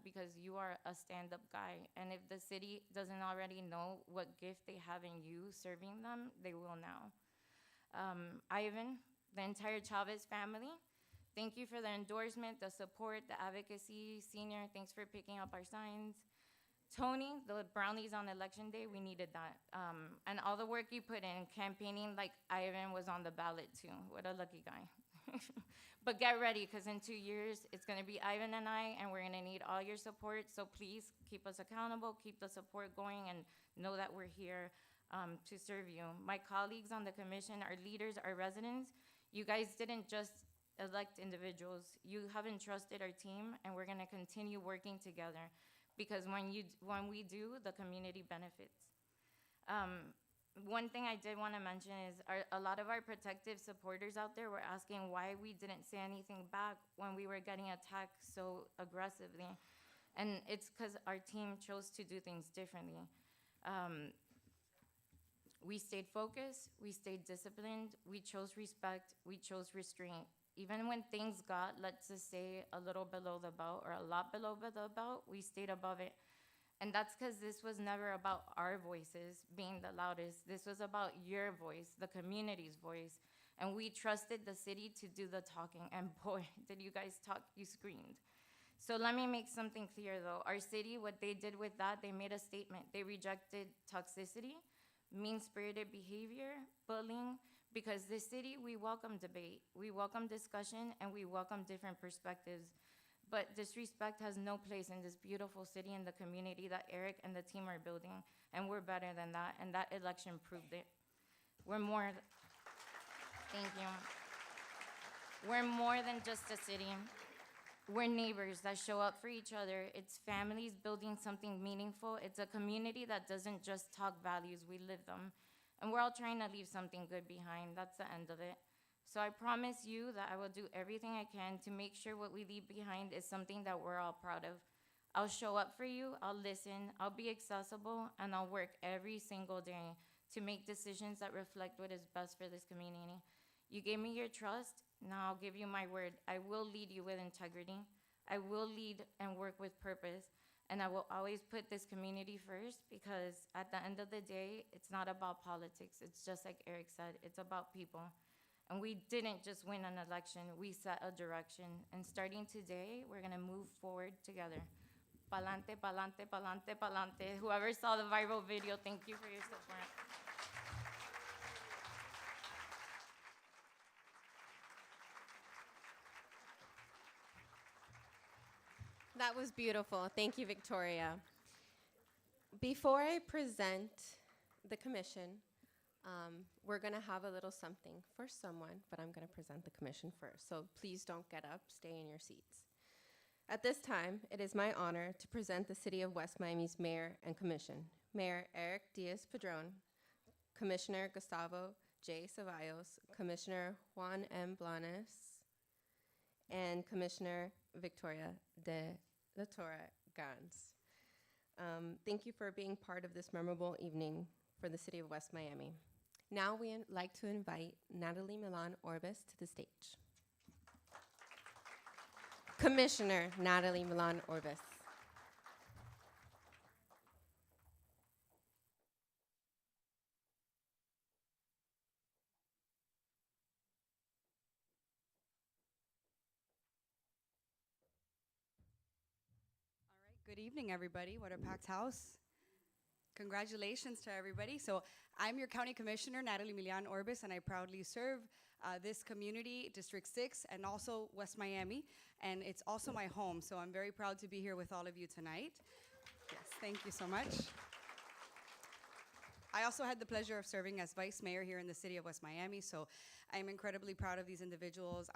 because you are a stand-up guy. And if the city doesn't already know what gift they have in you serving them, they will now. Ivan, the entire Chavez family, thank you for the endorsement, the support, the advocacy. Senior, thanks for picking up our signs. Tony, the brownies on election day, we needed that. And all the work you put in, campaigning like Ivan was on the ballot too. What a lucky guy. But get ready, because in 2 years, it's gonna be Ivan and I, and we're gonna need all your support. So please keep us accountable, keep the support going, and know that we're here to serve you. My colleagues on the commission, our leaders, our residents, you guys didn't just elect individuals. You have entrusted our team, and we're gonna continue working together. Because when we do, the community benefits. One thing I did want to mention is a lot of our protective supporters out there were asking why we didn't say anything back when we were getting attacked so aggressively. And it's because our team chose to do things differently. We stayed focused, we stayed disciplined, we chose respect, we chose restraint. Even when things got, let's just say, a little below the belt or a lot below the belt, we stayed above it. And that's because this was never about our voices being the loudest. This was about your voice, the community's voice. And we trusted the city to do the talking. And boy, did you guys talk, you screamed. So let me make something clear though. Our city, what they did with that, they made a statement. They rejected toxicity, mean-spirited behavior, bullying. Because this city, we welcome debate, we welcome discussion, and we welcome different perspectives. But disrespect has no place in this beautiful city and the community that Eric and the team are building. And we're better than that, and that election proved it. We're more, thank you. We're more than just a city. We're neighbors that show up for each other. It's families building something meaningful. It's a community that doesn't just talk values, we live them. And we're all trying to leave something good behind. That's the end of it. So I promise you that I will do everything I can to make sure what we leave behind is something that we're all proud of. I'll show up for you, I'll listen, I'll be accessible, and I'll work every single day to make decisions that reflect what is best for this community. You gave me your trust, now I'll give you my word. I will lead you with integrity. I will lead and work with purpose. And I will always put this community first, because at the end of the day, it's not about politics. It's just like Eric said, it's about people. And we didn't just win an election, we set a direction. And starting today, we're gonna move forward together. Pa'lante, pa'lante, pa'lante, pa'lante. Whoever saw the viral video, thank you for your support. That was beautiful. Thank you, Victoria. Before I present the commission, we're going to have a little something for someone, but I'm going to present the commission first. So please don't get up, stay in your seats. At this time, it is my honor to present the City of West Miami's Mayor and Commission. Mayor Eric Diaz-Padrón, Commissioner Gustavo J. Ceballos, Commissioner Juan M. Blanes, and Commissioner Victoria de la Torre Gans. Thank you for being part of this memorable evening for the city of West Miami. Now we'd like to invite Natalie Milan Orbis to the stage. Commissioner Natalie Milan Orbis. Good evening, everybody. What a packed house. Congratulations to everybody. So I'm your County Commissioner, Natalie Milian Orbis, and I proudly serve this community, District 6, and also West Miami. And it's also my home, so I'm very proud to be here with all of you tonight. Yes, thank you so much. I also had the pleasure of serving as Vice Mayor here in the city of West Miami, so I'm incredibly proud of these individuals.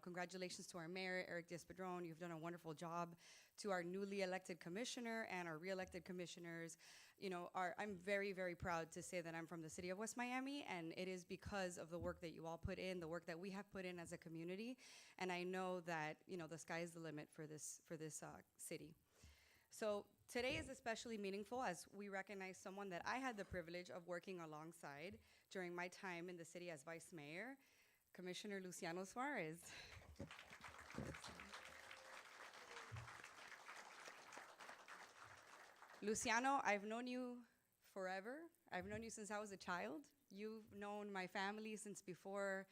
Congratulations to our Mayor, Eric Diaz-Padrón. You've done a wonderful job. To our newly elected commissioner and our re-elected commissioners, I'm very, very proud to say that I'm from the city of West Miami, and it is because of the work that you all put in, the work that we have put in as a community, and I know that, the sky is the limit for this city. So today is especially meaningful as we recognize someone that I had the privilege of working alongside during my time in the city as Vice Mayor, Commissioner Luciano Suarez. Luciano, I've known you forever. I've known you since I was a child. You've known my family since before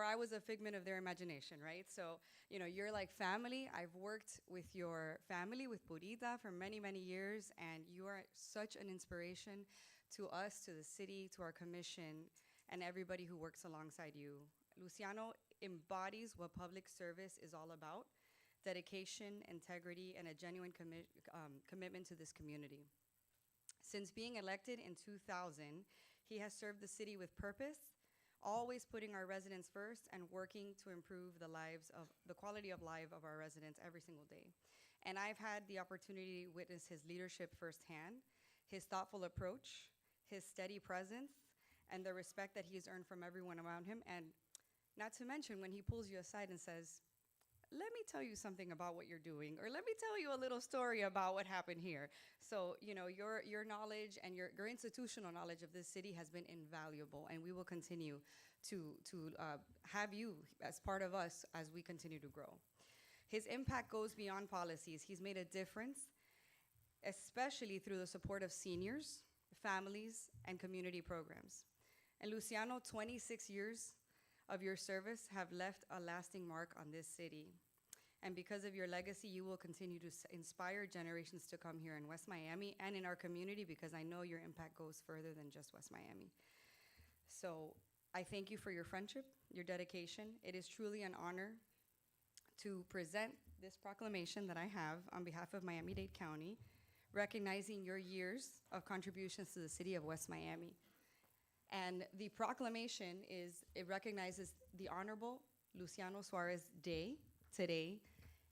I was a figment of their imagination, right? So, you're like family. I've worked with your family, with Purita, for many, many years, and you are such an inspiration to us, to the city, to our commission, and everybody who works alongside you. Luciano embodies what public service is all about: dedication, integrity, and a genuine commitment to this community. Since being elected in 2000, he has served the city with purpose, always putting our residents first and working to improve the quality of life of our residents every single day. And I've had the opportunity to witness his leadership firsthand, his thoughtful approach, his steady presence, and the respect that he's earned from everyone around him. And not to mention when he pulls you aside and says, "Let me tell you something about what you're doing," or "Let me tell you a little story about what happened here." So, your knowledge and your institutional knowledge of this city has been invaluable, and we will continue to have you as part of us as we continue to grow. His impact goes beyond policies. He's made a difference, especially through the support of seniors, families, and community programs. And Luciano, 26 years of your service have left a lasting mark on this city. And because of your legacy, you will continue to inspire generations to come here in West Miami and in our community, because I know your impact goes further than just West Miami. So I thank you for your friendship, your dedication. It is truly an honor to present this proclamation that I have on behalf of Miami-Dade County, recognizing your years of contributions to the city of West Miami. And the proclamation it recognizes the Honorable Luciano Suarez Day today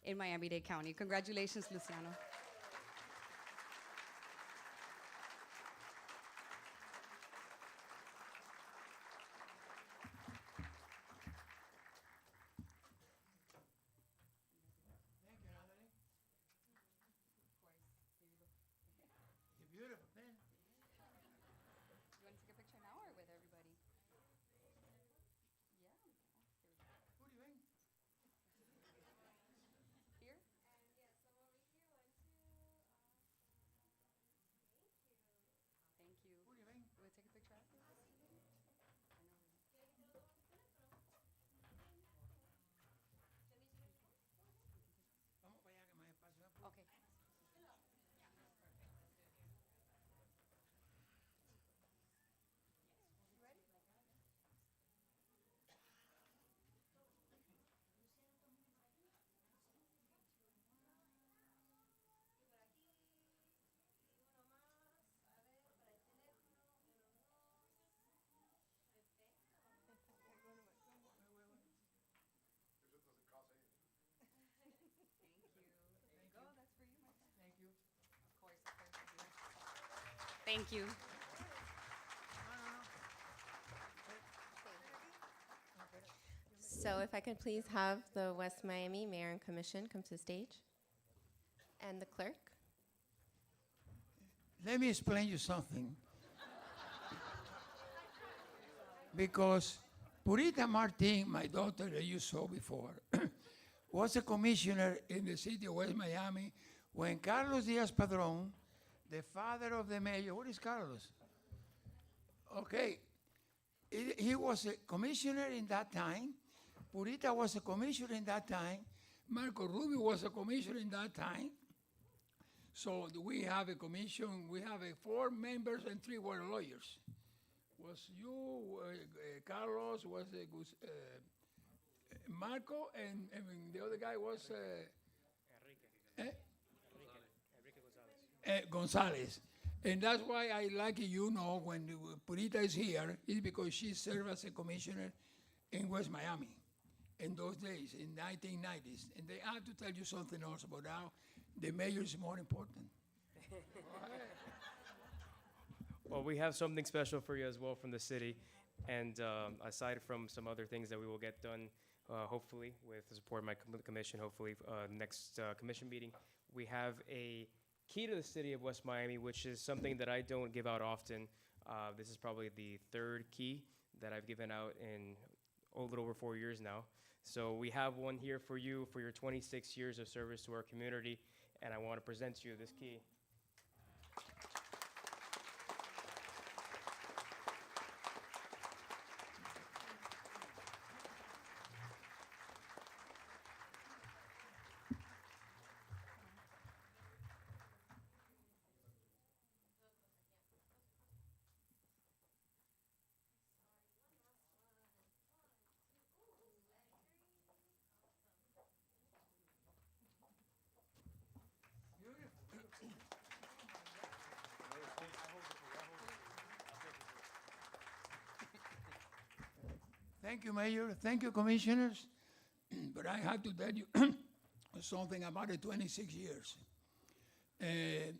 in Miami-Dade County. Congratulations, Luciano. Thank you. So if I could please have the West Miami Mayor and Commission come to the stage, and the clerk. Let me explain you something. Because Purita Martin, my daughter that you saw before, was a commissioner in the city of West Miami when Carlos Diaz-Padrón, the father of the mayor, what is Carlos? Okay, he was a commissioner in that time. Purita was a commissioner in that time. Marco Rubio was a commissioner in that time. So we have a commission, we have 4 members and 3 were lawyers. Was you, Carlos, was Marco, and the other guy was Enrique Gonzalez. And that's why I like it, when Purita is here, is because she served as a commissioner in West Miami in those days, in 1990s. And I have to tell you something else about how the mayor is more important. Well, we have something special for you as well from the city. And aside from some other things that we will get done, hopefully, with the support of my commission, hopefully, next commission meeting, we have a key to the city of West Miami, which is something that I don't give out often. This is probably the 3rd key that I've given out in a little over 4 years now. So we have one here for you for your 26 years of service to our community, and I want to present to you this key. Thank you, Mayor. Thank you, Commissioners. But I have to tell you something about the 26 years. In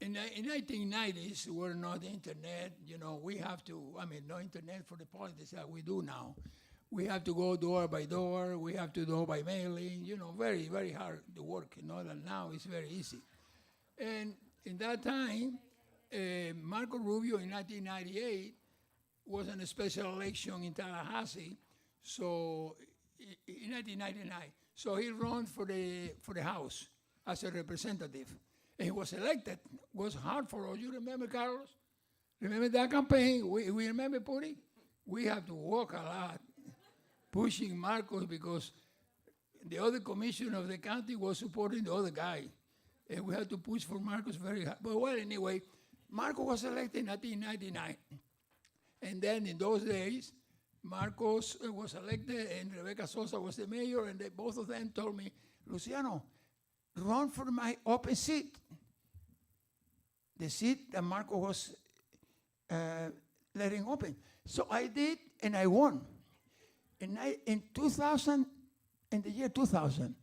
the 1990s, were not internet. We have to, no internet for the politics that we do now. We have to go door by door. We have to do by mailing. Very, very hard to work. And now it's very easy. And in that time, Marco Rubio in 1998 was in a special election in Tallahassee, so in 1999. So he ran for the House as a representative. And he was elected. It was hard for us. You remember, Carlos? Remember that campaign? We remember, Puri? We have to walk a lot, pushing Marcos because the other commissioner of the county was supporting the other guy. And we had to push for Marcos very hard. But well, anyway, Marcos was elected in 1999. And then in those days, Marcos was elected and Rebecca Sosa was the mayor, and both of them told me, Luciano, run for my open seat. The seat that Marcos was letting open. So I did, and I won. In the year 2000.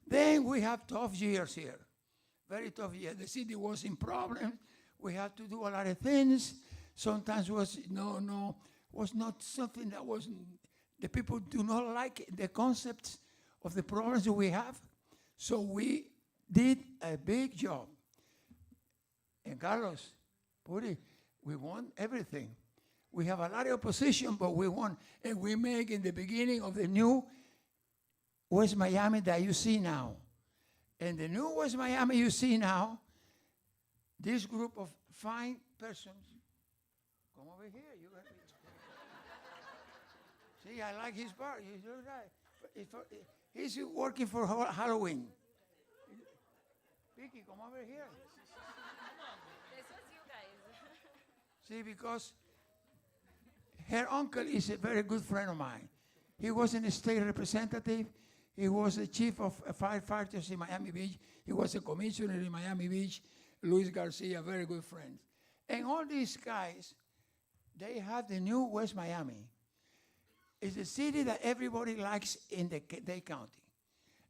Then we have tough years here, very tough years. The city was in problems. We had to do a lot of things. Sometimes was not something that wasn't, the people do not like the concepts of the problems that we have. So we did a big job. And Carlos, Puri, we won everything. We have a lot of opposition, but we won. And we make in the beginning of the new West Miami that you see now. And the new West Miami you see now, this group of fine persons. Come over here. See, I like his part. He's working for Halloween. Vicky, come over here. This was you guys. See, because her uncle is a very good friend of mine. He was a state representative. He was the chief of firefighters in Miami Beach. He was a commissioner in Miami Beach. Luis Garcia, very good friend. And all these guys, they have the new West Miami. It's a city that everybody likes in the Dade County.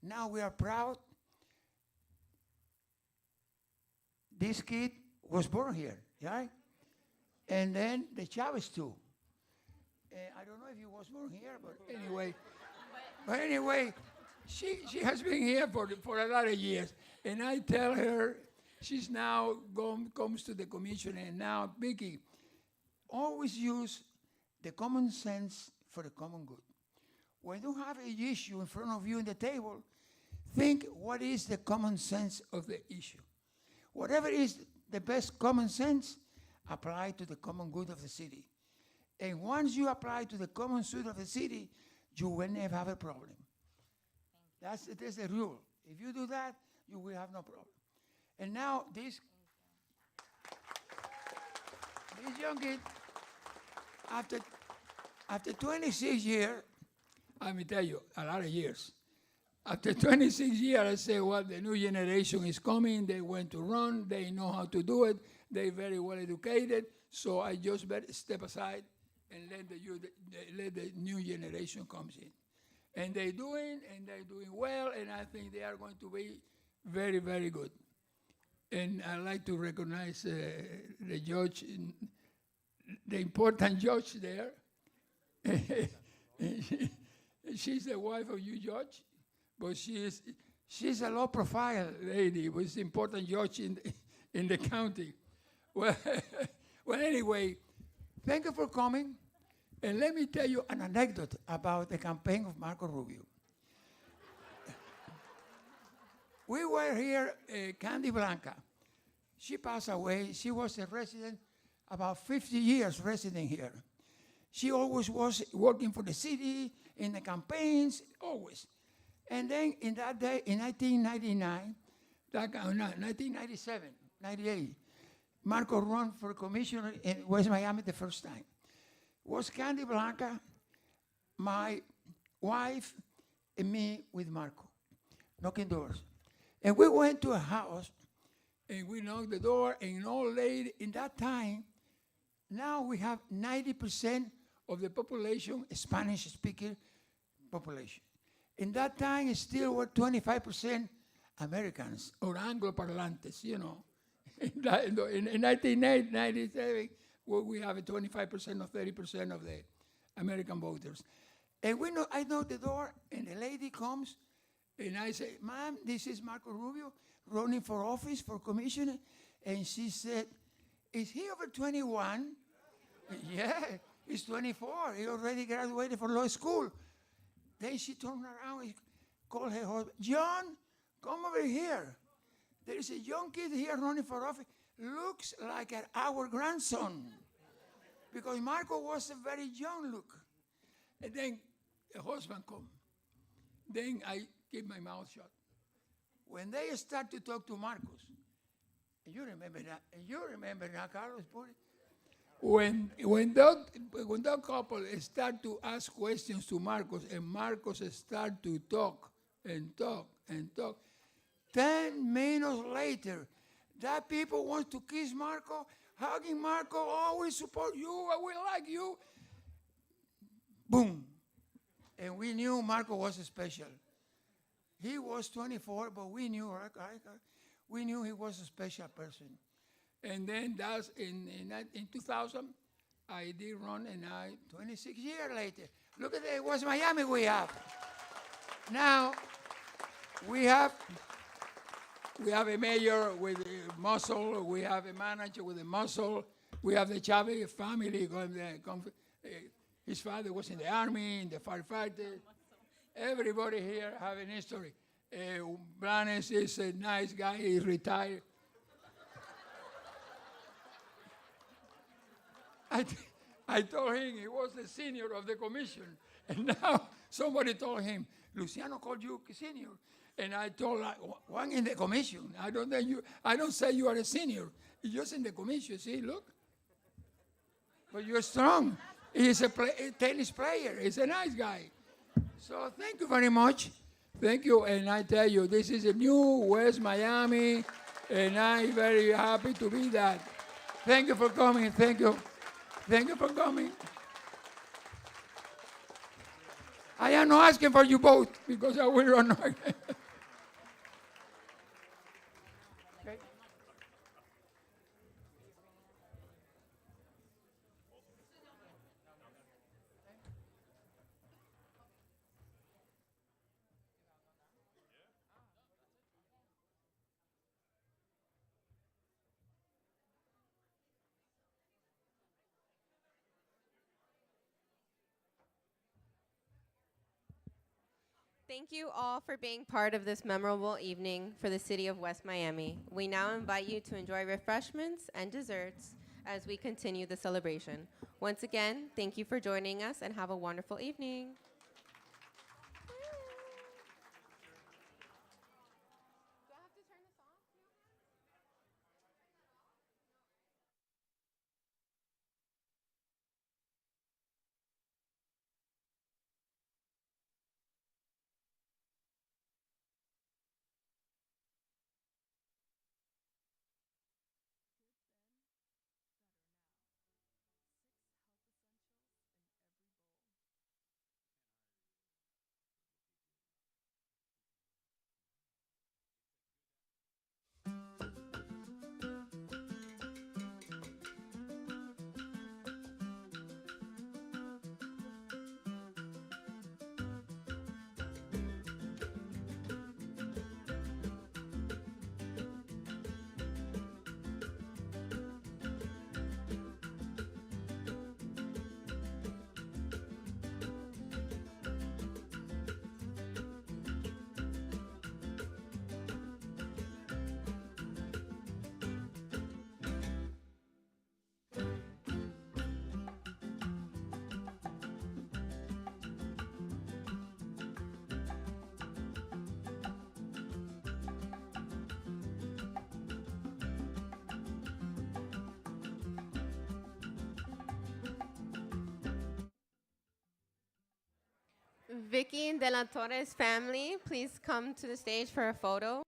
Now we are proud. This kid was born here, right? And then the Chavez too. I don't know if he was born here, but anyway, But anyway, she has been here for a lot of years. And I tell her, she's now comes to the commission, and now, Vicky, always use the common sense for the common good. When you have an issue in front of you in the table, think what is the common sense of the issue. Whatever is the best common sense, apply to the common good of the city. And once you apply to the common good of the city, you will never have a problem. That's the rule. If you do that, you will have no problem. And now this young kid, after 26 years, let me tell you, a lot of years. After 26 years, I say, well, the new generation is coming. They went to run. They know how to do it. They're very well educated. So I just better step aside and let the new generation comes in. And they're doing well, and I think they are going to be very, very good. And I'd like to recognize the judge, the important judge there. She's the wife of you, Judge, but she's a low-profile lady, but she's an important judge in the county. Well, anyway, thank you for coming. And let me tell you an anecdote about the campaign of Marco Rubio. We were here, Candy Blanca. She passed away. She was a resident, about 50 years resident here. She always was working for the city, in the campaigns, always. And then in that day, in 1999, 1997, 98, Marco ran for commissioner in West Miami the first time. Was Candy Blanca, my wife, and me with Marco, knocking doors. And we went to a house, and we knocked the door, and an old lady, in that time, now we have 90% of the population, Spanish-speaking population. In that time, it still were 25% Americans, or Anglo-parlantes, you know. In 1997, we have a 25% or 30% of the American voters. And I knock the door, and the lady comes, and I say, ma'am, this is Marco Rubio, running for office, for commissioner. And she said, is he over 21? Yeah, he's 24. He already graduated from law school. Then she turned around and called her husband, John, come over here. There is a young kid here running for office. Looks like our grandson. Because Marco was a very young look. And then the husband come. Then I keep my mouth shut. When they start to talk to Marcos, and you remember that, Carlos Puri? When that couple start to ask questions to Marcos, and Marcos start to talk and talk and talk, 10 minutes later, that people want to kiss Marco, hugging Marco, always support you, I will like you. Boom. And we knew Marco was special. He was 24, but we knew he was a special person. And then that's in 2000, I did run, and 26 years later, look at the West Miami we have. Now, we have a mayor with a muscle, we have a manager with a muscle, we have the Chavez family, his father was in the army, in the firefighter. Everybody here have an history. Blanes is a nice guy, he's retired. I told him he was the senior of the commission, and now somebody told him, Luciano called you senior. And I told one in the commission. I don't say you are a senior. You're just in the commission. See, look. But you're strong. He's a tennis player. He's a nice guy. So thank you very much. Thank you. And I tell you, this is a new West Miami, and I'm very happy to be that. Thank you for coming. Thank you. Thank you for coming. I am not asking for you both because I will run. Thank you all for being part of this memorable evening for the city of West Miami. We now invite you to enjoy refreshments and desserts as we continue the celebration. Once again, thank you for joining us and have a wonderful evening. Vicky De La Torres family, please come to the stage for a photo.